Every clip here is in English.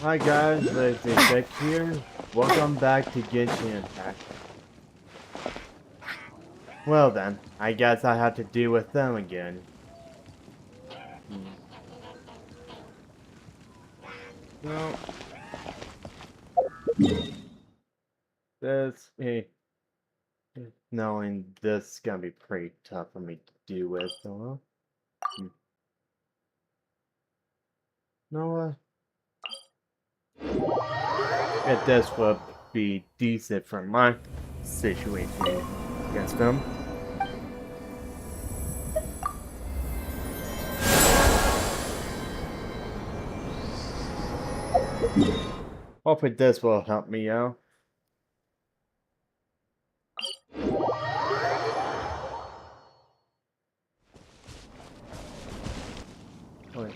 Hi guys, it's Vic here. Welcome back to Genshin Impact. Well then, I guess I have to deal with them again. Hmm. Well, hey, knowing this is gonna be pretty tough for me to deal with, so you know what? If this would be decent for my situation against them. Hopefully this will help me out. Wait.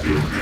Blade.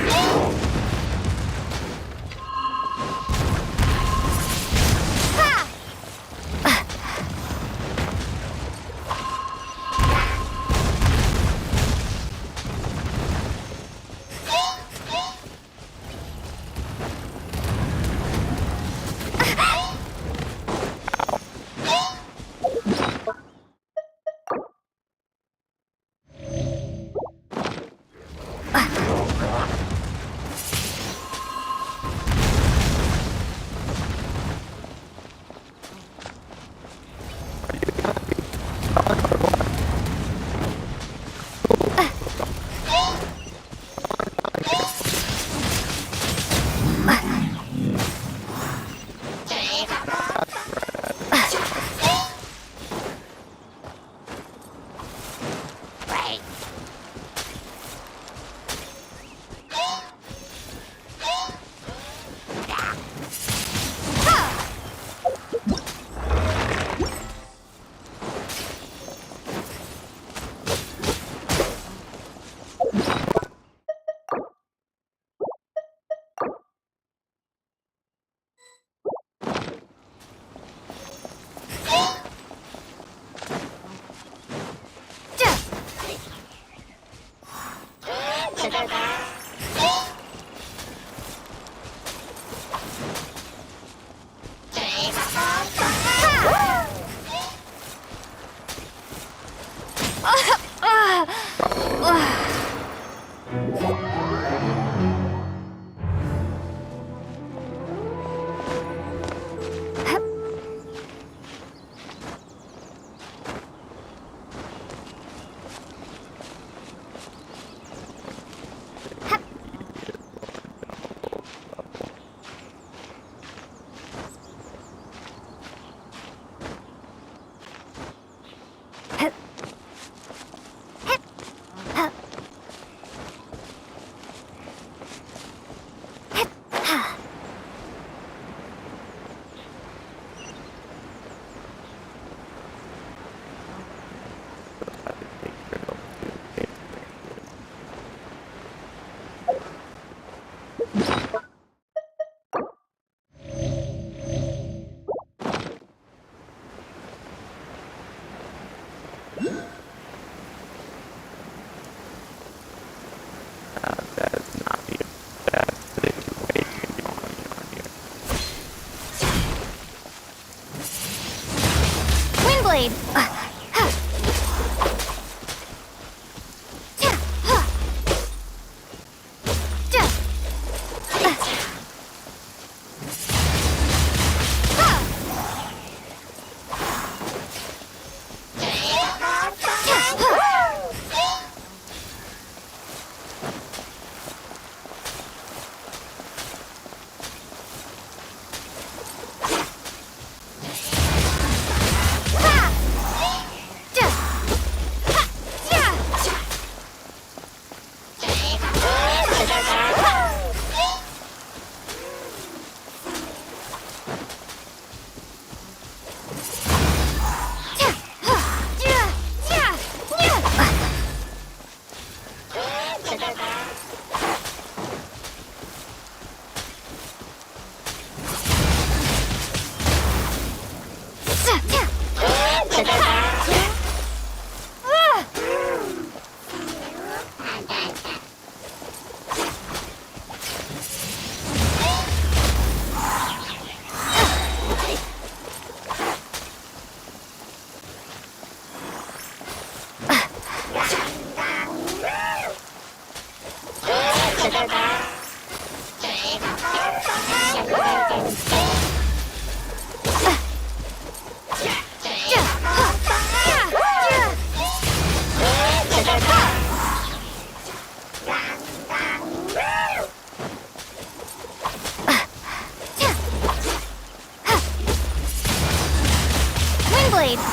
Blade.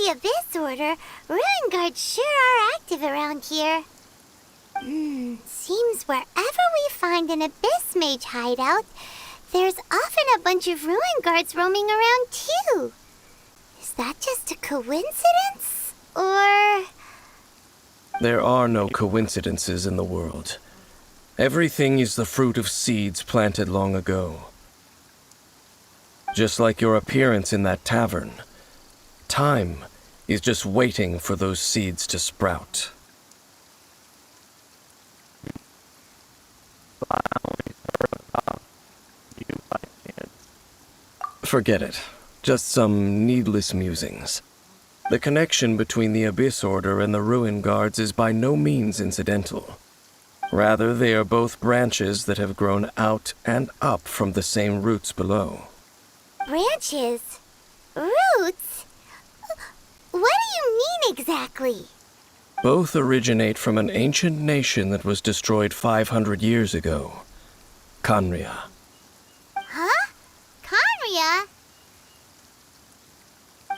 the Abyss Order, Ruin Guards sure are active around here. Seems wherever we find an Abyss Mage hideout, there's often a bunch of Ruin Guards roaming around too. Is that just a coincidence? Or... There are no coincidences in the world. Everything is the fruit of seeds planted long ago. Just like your appearance in that tavern, time is just waiting for those seeds to sprout. Forget it. Just some needless musings. The connection between the Abyss Order and the Ruin Guards is by no means incidental. Rather, they are both branches that have grown out and up from the same roots below. Branches? Roots? What do you mean exactly? Both originate from an ancient nation that was destroyed 500 years ago. Khaenri'ah. Huh? Khaenri'ah?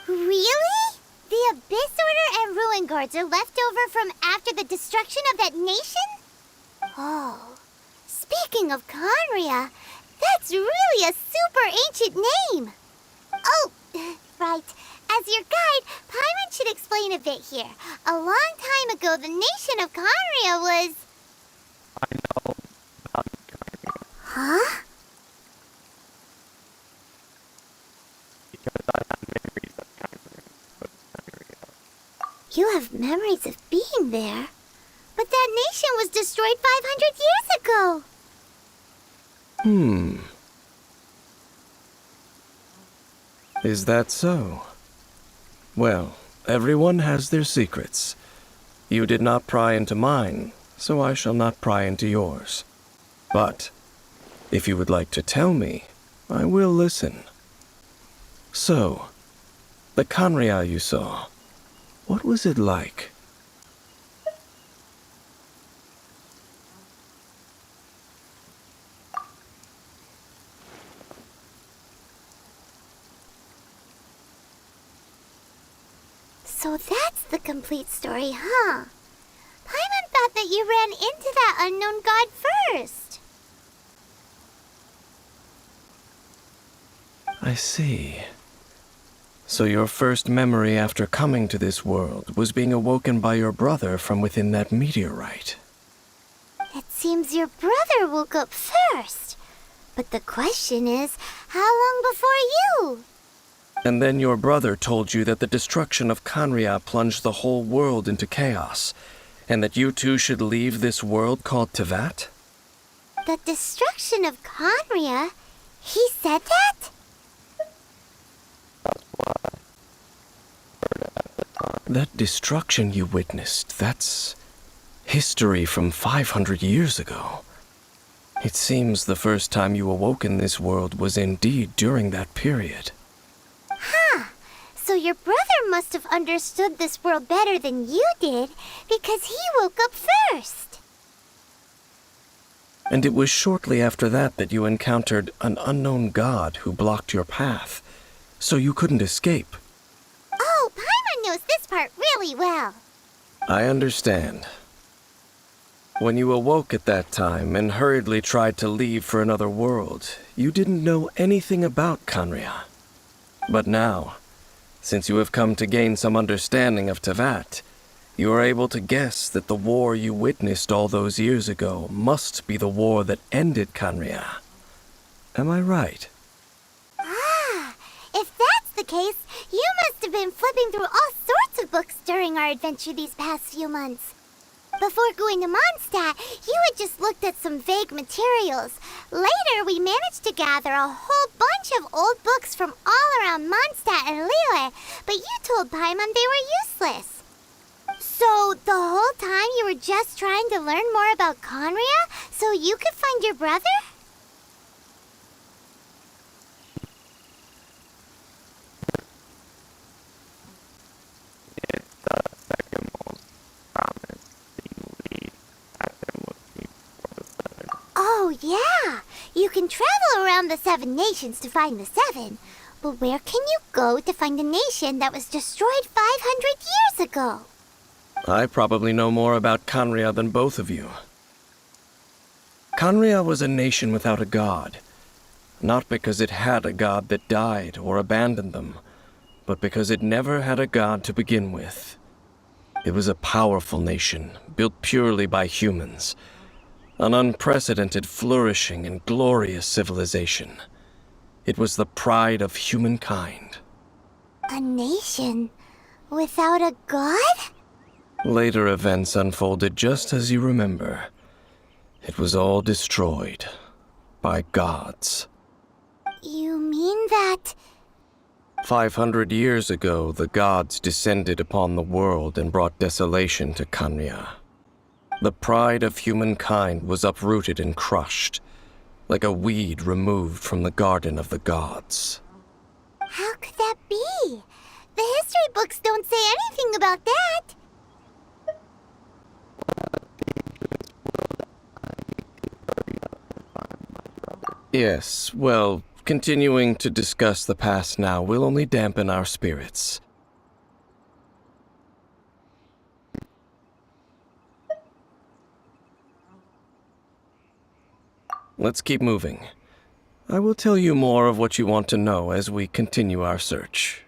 Really? The Abyss Order and Ruin Guards are left over from after the destruction of that nation? Oh, speaking of Khaenri'ah, that's really a super ancient name. Oh, right. As your guide, Paimon should explain a bit here. A long time ago, the nation of Khaenri'ah was... I know about Khaenri'ah. Huh? Because I have memories of Khaenri'ah. You have memories of being there? But that nation was destroyed 500 years ago. Is that so? Well, everyone has their secrets. You did not pry into mine, so I shall not pry into yours. But, if you would like to tell me, I will listen. So, the Khaenri'ah you saw, what was it like? So that's the complete story, huh? Paimon thought that you ran into that unknown god first. I see. So your first memory after coming to this world was being awoken by your brother from within that meteorite. It seems your brother woke up first. But the question is, how long before you? And then your brother told you that the destruction of Khaenri'ah plunged the whole world into chaos, and that you two should leave this world called Teyvat? The destruction of Khaenri'ah? He said that? That destruction you witnessed, that's history from 500 years ago. It seems the first time you awoke in this world was indeed during that period. Huh. So your brother must have understood this world better than you did, because he woke up first. And it was shortly after that that you encountered an unknown god who blocked your path, so you couldn't escape. Oh, Paimon knows this part really well. I understand. When you awoke at that time and hurriedly tried to leave for another world, you didn't know anything about Khaenri'ah. But now, since you have come to gain some understanding of Teyvat, you are able to guess that the war you witnessed all those years ago must be the war that ended Khaenri'ah. Am I right? Ah, if that's the case, you must have been flipping through all sorts of books during our adventure these past few months. Before going to Mondstadt, you had just looked at some vague materials. Later, we managed to gather a whole bunch of old books from all around Mondstadt and Liyue, but you told Paimon they were useless. So, the whole time you were just trying to learn more about Khaenri'ah so you could find your brother? It's the second most promising lead after looking for the seven. Oh, yeah. You can travel around the 7 nations to find the 7. But where can you go to find a nation that was destroyed 500 years ago? I probably know more about Canria than both of you. Canria was a nation without a god. Not because it had a god that died or abandoned them, but because it never had a god to begin with. It was a powerful nation, built purely by humans. An unprecedented, flourishing, and glorious civilization. It was the pride of humankind. A nation without a god? Later events unfolded just as you remember. It was all destroyed by gods. You mean that... 500 years ago, the gods descended upon the world and brought desolation to Canria. The pride of humankind was uprooted and crushed, like a weed removed from the garden of the gods. How could that be? The history books don't say anything about that. Yes, well, continuing to discuss the past now will only dampen our spirits. Let's keep moving. I will tell you more of what you want to know as we continue our search.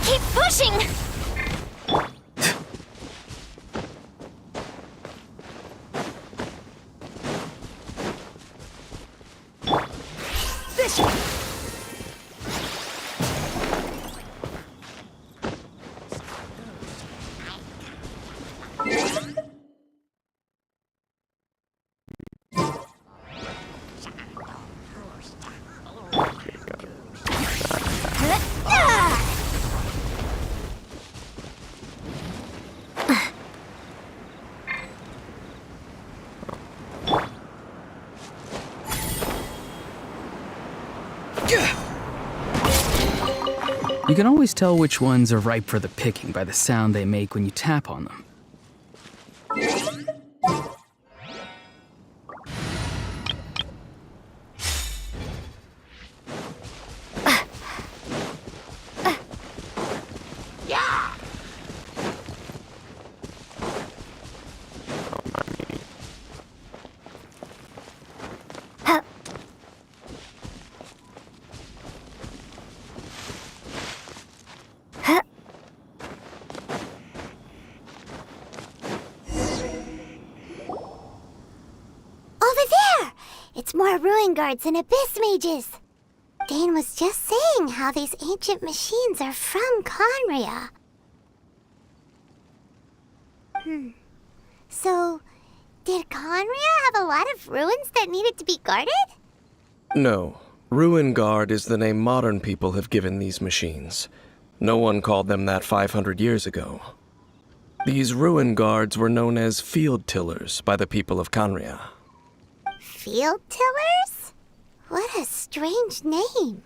Keep pushing! This way! You can always tell which ones are ripe for the picking by the sound they make when you tap on them. It's more ruin guards and abyss mages. Dane was just saying how these ancient machines are from Conria. So, did Conria have a lot of ruins that needed to be guarded? No. Ruin Guard is the name modern people have given these machines. No one called them that 500 years ago. These Ruin Guards were known as Field Tillers by the people of Conria. Field tillers? What a strange name.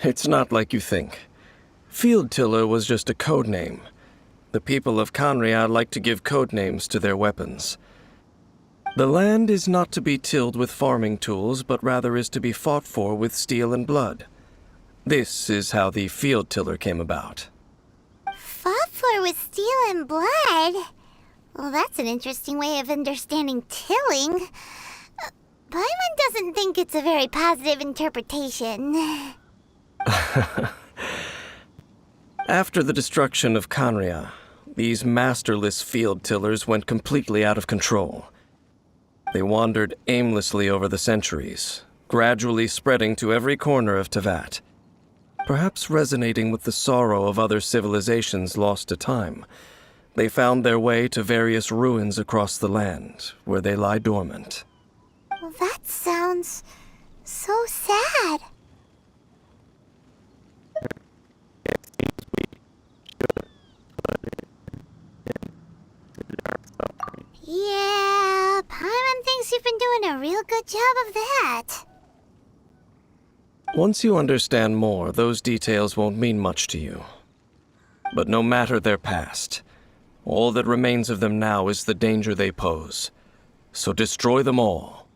It's not like you think. Field Tiller was just a code name. The people of Conria like to give code names to their weapons. The land is not to be tilled with farming tools, but rather is to be fought for with steel and blood. This is how the Field Tiller came about. Fought for with steel and blood? Well, that's an interesting way of understanding tilling. Paimon doesn't think it's a very positive interpretation. After the destruction of Conria, these masterless field tillers went completely out of control. They wandered aimlessly over the centuries, gradually spreading to every corner of Teyvat. Perhaps resonating with the sorrow of other civilizations lost to time, they found their way to various ruins across the land, where they lie dormant. Well, that sounds so sad. Yeah, Paimon thinks you've been doing a real good job of that. Once you understand more, those details won't mean much to you. But no matter their past, all that remains of them now is the danger they pose. So destroy them all.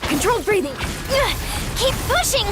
Controlled breathing. Keep pushing!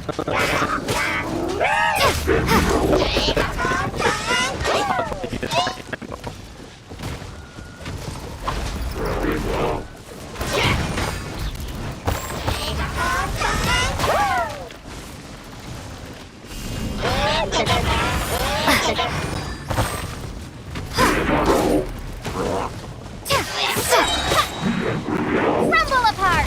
Crumble apart!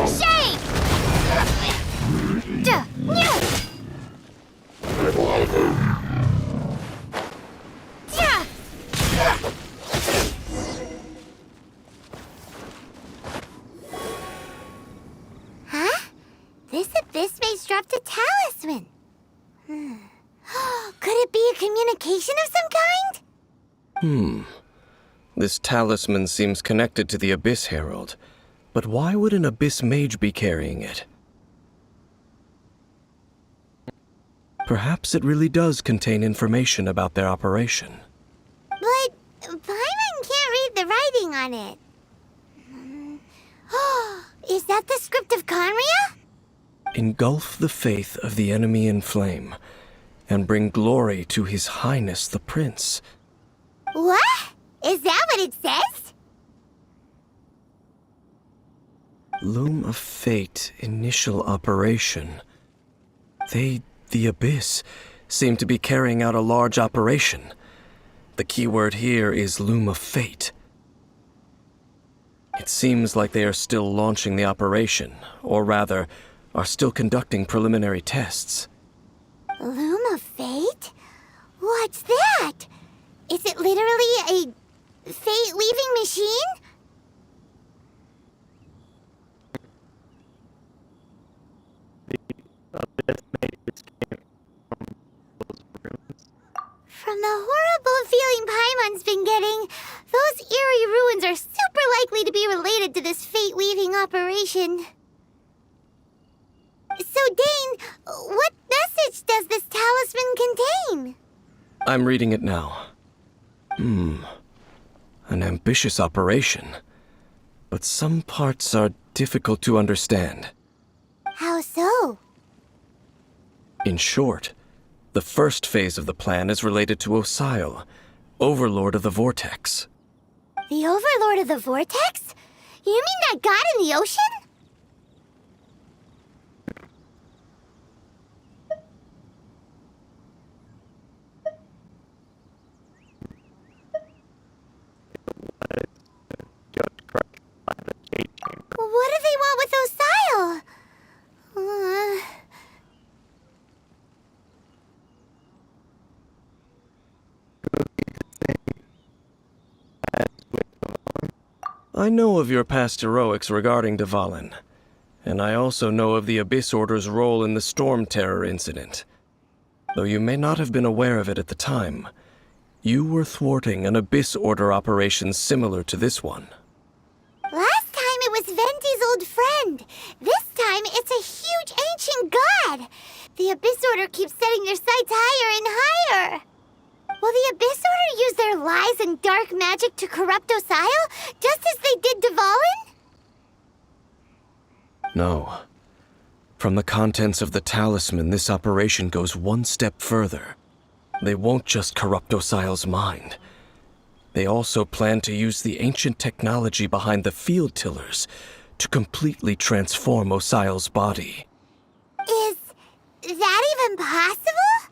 Shake! Huh? This abyss maze dropped a talisman. Could it be a communication of some kind? This talisman seems connected to the Abyss Herald. But why would an Abyss Mage be carrying it? Perhaps it really does contain information about their operation. But Paimon can't read the writing on it. Is that the script of Conria? Engulf the faith of the enemy in flame, and bring glory to His Highness the Prince. What? Is that what it says? Loom of Fate initial operation. They, the Abyss, seem to be carrying out a large operation. The keyword here is Loom of Fate. It seems like they are still launching the operation, or rather, are still conducting preliminary tests. Loom of Fate? What's that? Is it literally a fate-weaving machine? From the horrible feeling Paimon's been getting, those eerie ruins are super likely to be related to this fate-weaving operation. So, Dane, what message does this talisman contain? I'm reading it now. An ambitious operation. But some parts are difficult to understand. How so? In short, the first phase of the plan is related to Osile, Overlord of the Vortex. The Overlord of the Vortex? You mean that god in the ocean? What do they want with Osile? I know of your past heroics regarding Dvalin, and I also know of the Abyss Order's role in the Storm Terror incident. Though you may not have been aware of it at the time, you were thwarting an Abyss Order operation similar to this one. Last time it was Venti's old friend. This time it's a huge ancient god. The Abyss Order keeps setting their sights higher and higher. Will the Abyss Order use their lies and dark magic to corrupt Osile, just as they did Dvalin? No. From the contents of the talisman, this operation goes one step further. They won't just corrupt Osile's mind. They also plan to use the ancient technology behind the field tillers to completely transform Osile's body. Is that even possible?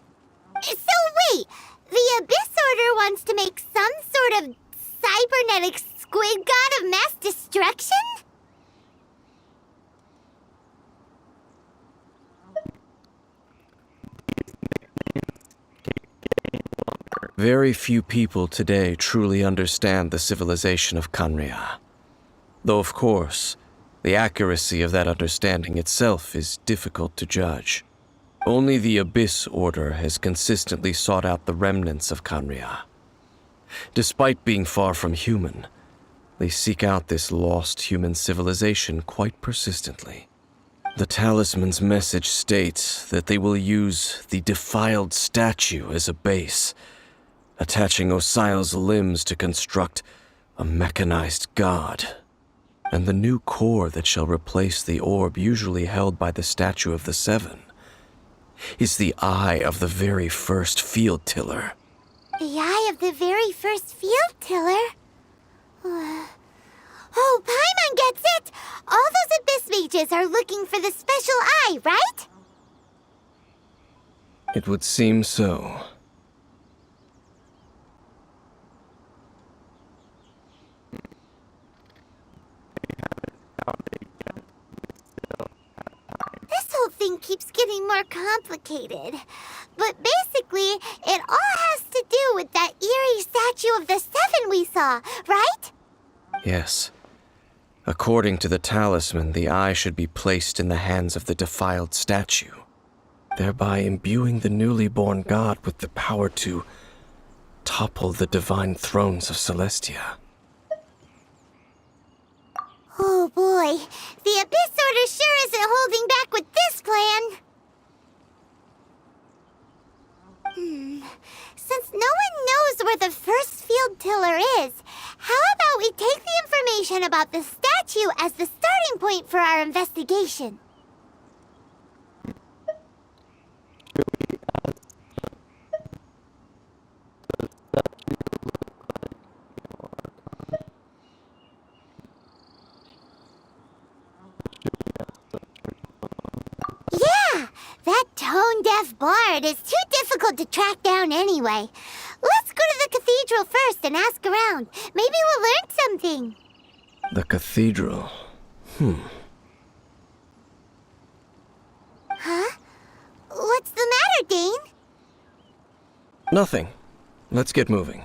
So wait, the Abyss Order wants to make some sort of cybernetic squid god of mass destruction? Very few people today truly understand the civilization of Kanria. Though, of course, the accuracy of that understanding itself is difficult to judge. Only the Abyss Order has consistently sought out the remnants of Kanria. Despite being far from human, they seek out this lost human civilization quite persistently. The talisman's message states that they will use the defiled statue as a base, attaching Osial's limbs to construct a mechanized god. And the new core that shall replace the orb usually held by the Statue of the Seven is the eye of the very first field tiller. The eye of the very first field tiller? Oh, Paimon gets it! All those Abyss mages are looking for the special eye, right? It would seem so. This whole thing keeps getting more complicated. But basically, it all has to do with that eerie Statue of the Seven we saw, right? Yes. According to the talisman, the eye should be placed in the hands of the defiled statue, thereby imbuing the newly born god with the power to topple the divine thrones of Celestia. Oh boy, the Abyss Order sure isn't holding back with this plan. Since no one knows where the first field tiller is, how about we take the information about the statue as the starting point for our investigation? Yeah, that tone-deaf bard is too difficult to track down anyway. Let's go to the cathedral first and ask around. Maybe we'll learn something. The cathedral. Huh? What's the matter, Dane? Nothing. Let's get moving.